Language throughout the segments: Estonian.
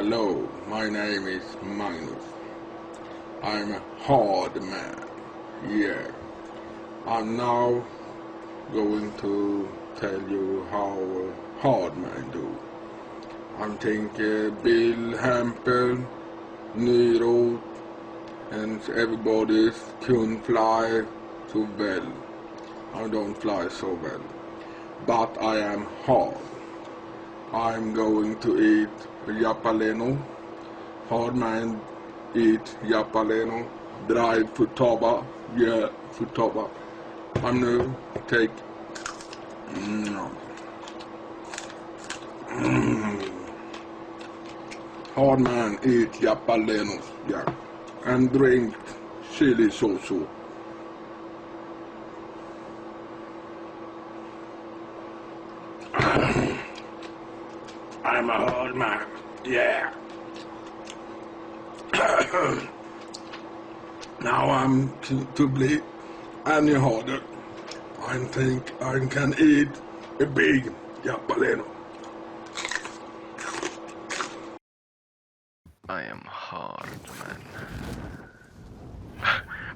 Hello, my name is Magnus. I'm a hard man. Yeah. I'm now going to tell you how hard men do. I'm thinking Bill Hempel, Nyroth, and everybody couldn't fly so well. I don't fly so well. But I am hard. I'm going to eat Japaleno. Hard man eat Japaleno. Dried futaba. Yeah, futaba. I'm gonna take hard man eat Japalenos. Yeah. And drink chili sauce. I'm a hard man, yeah. Now I'm to be any harder. I think I can eat a big Japaleno. I am hard, man.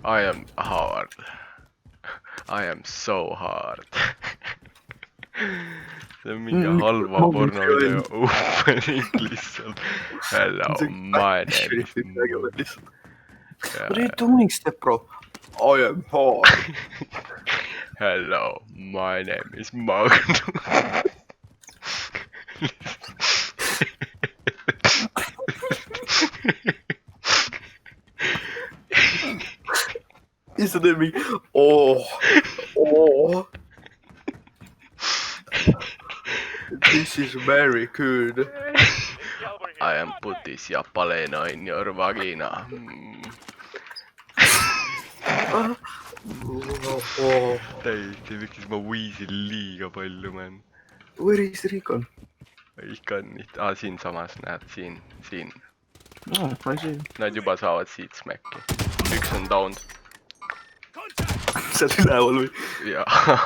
I am hard. I am so hard. See on mingi halva pornovideo opening lihtsalt. Hello, my name is What are you doing, step bro? I am hard. Hello, my name is Magnus. Isn't it me? Oh. This is very good. I am put this Japaleno in your vagina. Täiesti miks ma võisin liiga palju, man. Where is Rikon? Ikka on nii. Siinsamas näed, siin. No, ma ei see. Nad juba saavad siit smäkki. Üks on down. Sa oled üleval või? Jaa,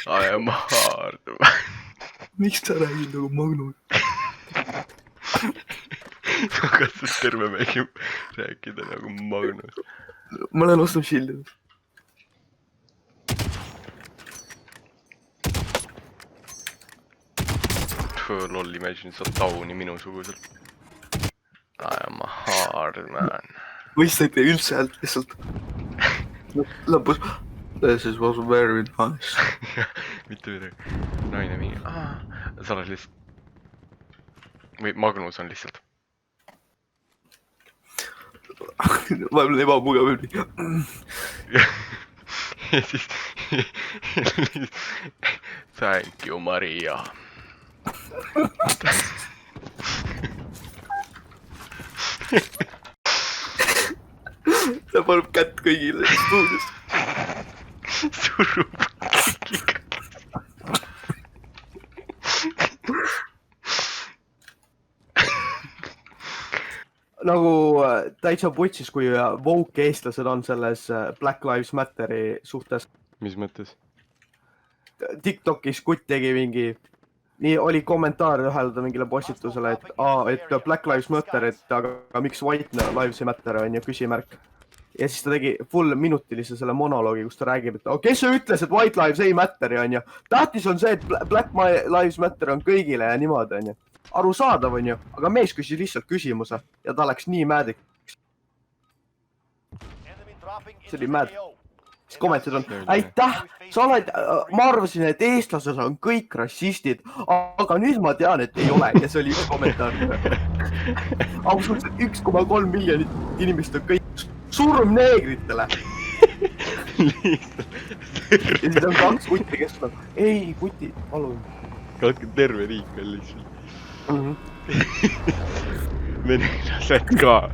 I am hard. Miks sa räägid nagu Magnus? Ma katsun terve mängi rääkida nagu Magnus. Ma olen ostnud shield'i. Lol, imagine sa tauni minusugusel. I am a hard man. Võis sa ei tee üldse häält lihtsalt. Lõpus. This was very nice. Mitte midagi. Naine mingi. Sa oled lihtsalt. Või Magnus on lihtsalt. Vahepeal ebamugav oli. Ja siis. Thank you, Maria. Ta paneb kätt kõigile stuudios. Surub kõigiga. Nagu täitsa putsis, kui woke eestlased on selles Black Lives Matteri suhtes. Mis mõttes? TikTokis kutt tegi mingi, nii oli kommentaar ühele mingile postitusele, et Black Lives Matter, et aga miks White Lives Matter on ju küsimärk. Ja siis ta tegi full minutilise selle monoloogi, kus ta räägib, et kes see ütles, et White Lives ei matteri on ju. Tähtis on see, et Black Lives Matter on kõigile ja niimoodi on ju. Arusaadav on ju, aga mees küsis lihtsalt küsimuse ja ta läks nii määdiks. See oli määd. Siis kommentid on, aitäh, sa oled, ma arvasin, et eestlased on kõik rassistid, aga nüüd ma tean, et ei ole ja see oli üks kommentaar. Absoluutselt 1,3 miljonit inimest on kõik surm neegritele. Ja siis on 2 kutti, kes on, ei kutti, palun. Terve riik on lihtsalt. Venelased ka.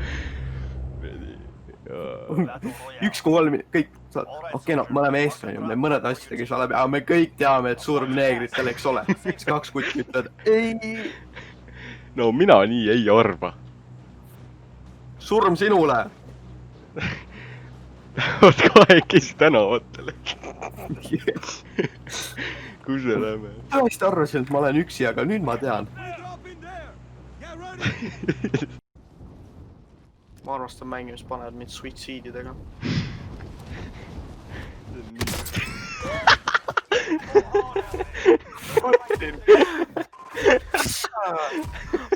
1,3 kõik saad. Okei, no me oleme eestlane, me mõned asjadega ei saa läbi, aga me kõik teame, et surm neegritel, eks ole. 2 kutti ütlevad, ei. No mina nii ei arva. Surm sinule. Oot kahekesi tänavatele. Kus me läheme? Tõesti arvasin, et ma olen üksi, aga nüüd ma tean. ma armastan mänge, mis panevad mind suitsiididega.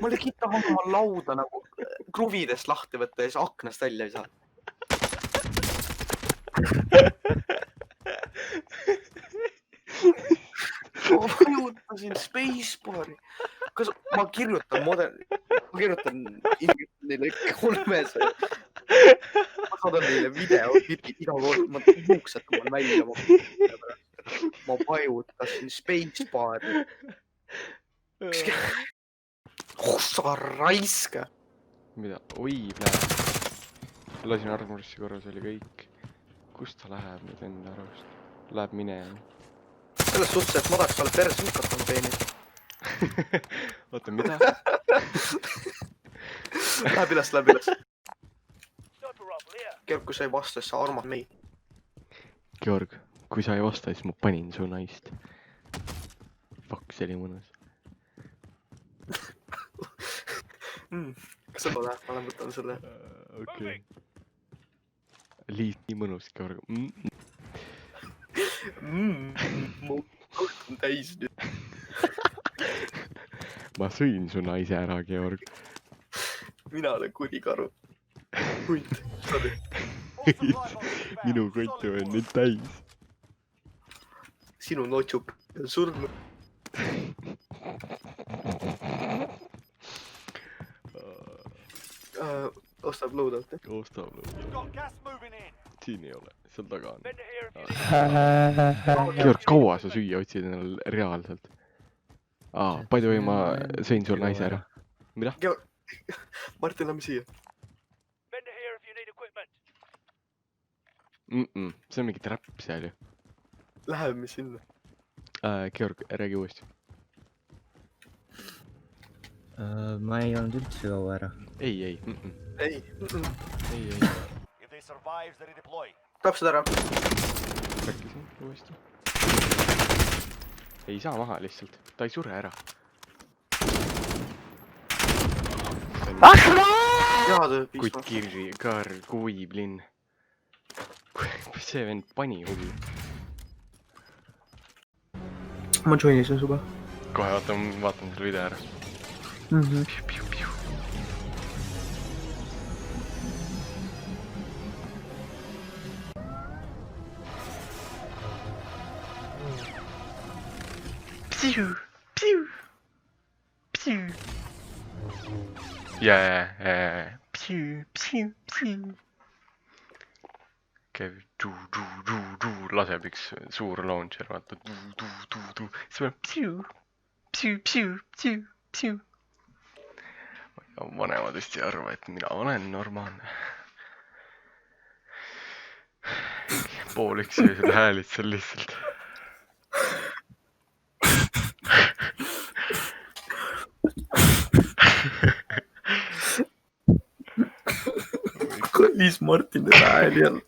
ma legit tahan oma lauda nagu kruvidest lahti võtta ja siis aknast välja ei saa. ma vajutasin spacebar'i. Kas ma kirjutan neile 300. Ma saadan neile video, iga kord ma juuksetan välja. Ma vajutasin spacebar'i. Sa raiska. Mida? Oi, läheb. Lasin armurisse korra, see oli kõik. Kust ta läheb nüüd enda arvust? Läheb minema. Selles suhtes, et ma tahaks talle perse lükatama peenis. Oota, mida? Läheb üles. Georg, kui sa ei vasta, siis sa armad meid. Georg, kui sa ei vasta, siis ma panin su naist. Fuck, see oli mõnus. Kas sa pole? Ma võtan selle. Okei. Liit nii mõnus, Georg. Mu kõht on täis nüüd. Ma sõin su naise ära, Georg. Mina olen kurikaru. Hunt, sorry. Minu kotti on nüüd täis. Sinu notšup on surnud. Ostab loadout. Ostab loadout. Siin ei ole, seal taga on. Georg, kaua sa süüa otsid endal reaalselt? By the way, ma sõin sul naise ära. Mida? Martin, lähme siia. See on mingi trap seal ju. Läheme sinna. Georg, räägi uuesti. Ma ei olnud üldse kaua ära. Ei. Ei. Täpselt ära. Rääkisin uuesti. Ei saa maha lihtsalt, ta ei sure ära. Kuid kirri, karr, kuiblinn. See vend pani huvi. Ma joinisin suga. Kohe vaatan selle video ära. Piu. Yeah. Käib laseb üks suur launcher, vaata. See on vanemad vist ei arva, et mina olen normaalne. Pool üks jäi seda häälid seal lihtsalt. Kallis Martin teeb hääli jälle.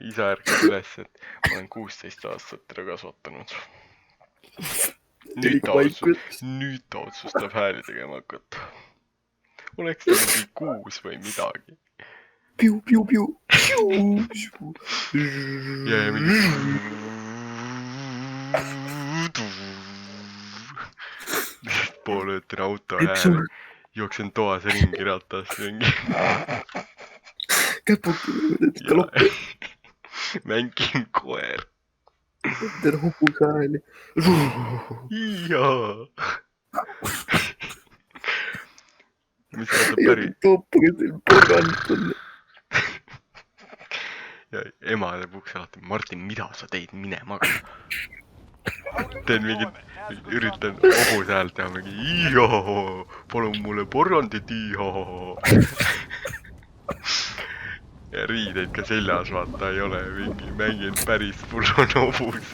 Isa ärkab üles, et ma olen 16 aastat teda kasvatanud. Nüüd ta otsustab hääli tegema hakata. Oleks ta mingi 6 või midagi. Piu. Ja mingi... Poole ütlen auto hääl. Jooksen toas ringi ratast mingi. Käpukid galoppi. Mängin koer. Tere hupus hääli. Jaa. Mis vaata päris... Toopage teil porgand on. Ja ema teeb ukse alati, Martin, mida sa teid, mine maga. Teen mingit, üritan hobuse häält teha mingi iihaa, palun mulle porgandit iihaa. Ja riideid ka seljas vaata ei ole, mingi mängin päris full on hobus.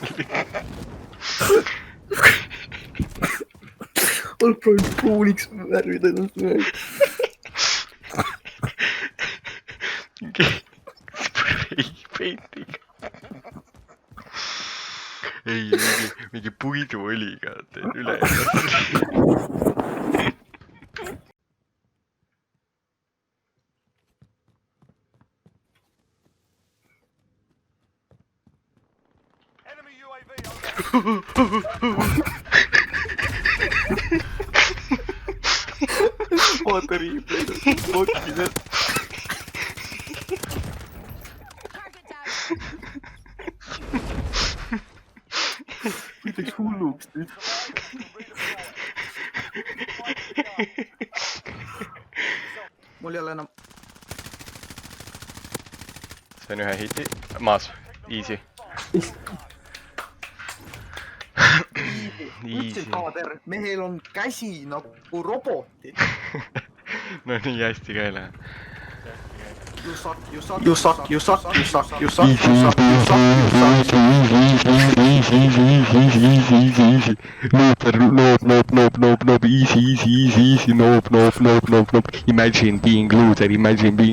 Olen proovinud pruuniks värvida ennast ühega. Mingi spray paintiga. Ei, mingi puiduõliga teen üle . vaata riipled , kotkidel . kuidagi hulluks nüüd . mul ei ole enam . sain ühe hiti , maas , easy . ütlesin kaader , mehel on käsi nagu robotil . no nii hästi ka ei lähe . You suck , you suck , You suck , you suck , you suck , you suck , you suck , you suck , you suck . Looter , noob , easy , noob . Imagine being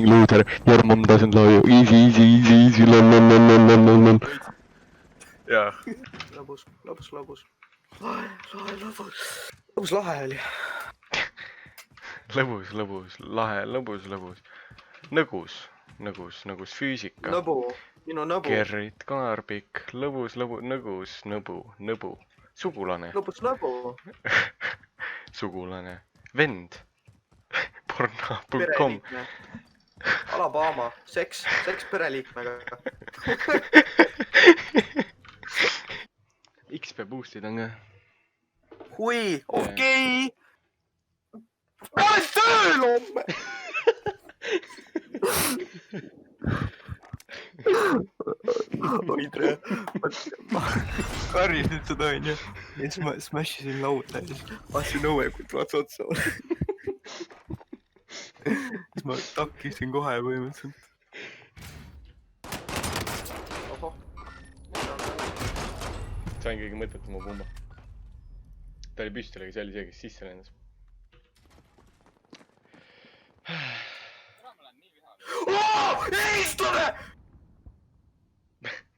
loser , your mom doesn't love you , easy , lol . jaa . lõbus . lõbus lahe oli . lõbus . nõgus füüsika . nõbu , minu nõbu . Gerrit Kaarpik , lõbus , nõbu . sugulane , lõbus nõbu . sugulane , vend . porno.com . pereliikme . Alabama , seks pereliikmega . XP boost'id on ka . hui , okei . olen tööl homme . oi tere . karjusin seda onju . ja siis ma smash isin lauda ja siis vaatasin õue , kui trots otsa oli . siis ma takkisin kohe põhimõtteliselt . sain kõige mõttetuma pumba . ta oli püstoliga , see oli see , kes sisse lendas . eestlane .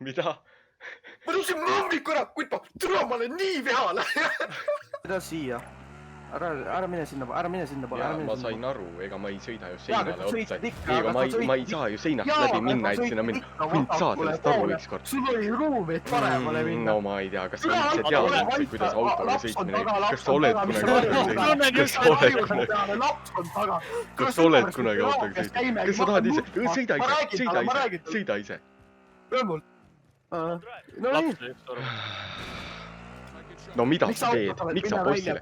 mida ? ma tõusin loomiku ära , kuid ma olen nii vihane . mida siia ? ära mine sinna poole , ma sain aru , ega ma ei sõida ju Jaa, seinale aga sa otsa sõitsid . ikka, ega aga ma sa ei saa ju seinast läbi minna , et sinna minna . võid saa sellest aru ükskord . sul oli ruumi , et paremale minna . no ma ei tea , kas sa üldse tead üldse , kuidas autoga sõitmine käib . kas sa oled kunagi autoga sõitnud ? kas sa oled kunagi autoga sõitnud ? kas sa tahad ise ? sõida ise . rõõmul . no nii . no mida sa teed ? miks sa bossile ?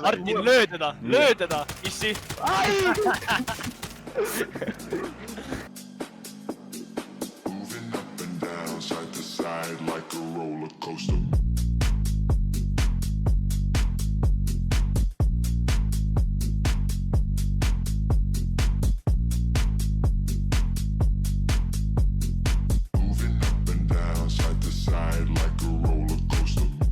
Martin , löö teda , issi . Moving up and down, side to side like a roller coaster.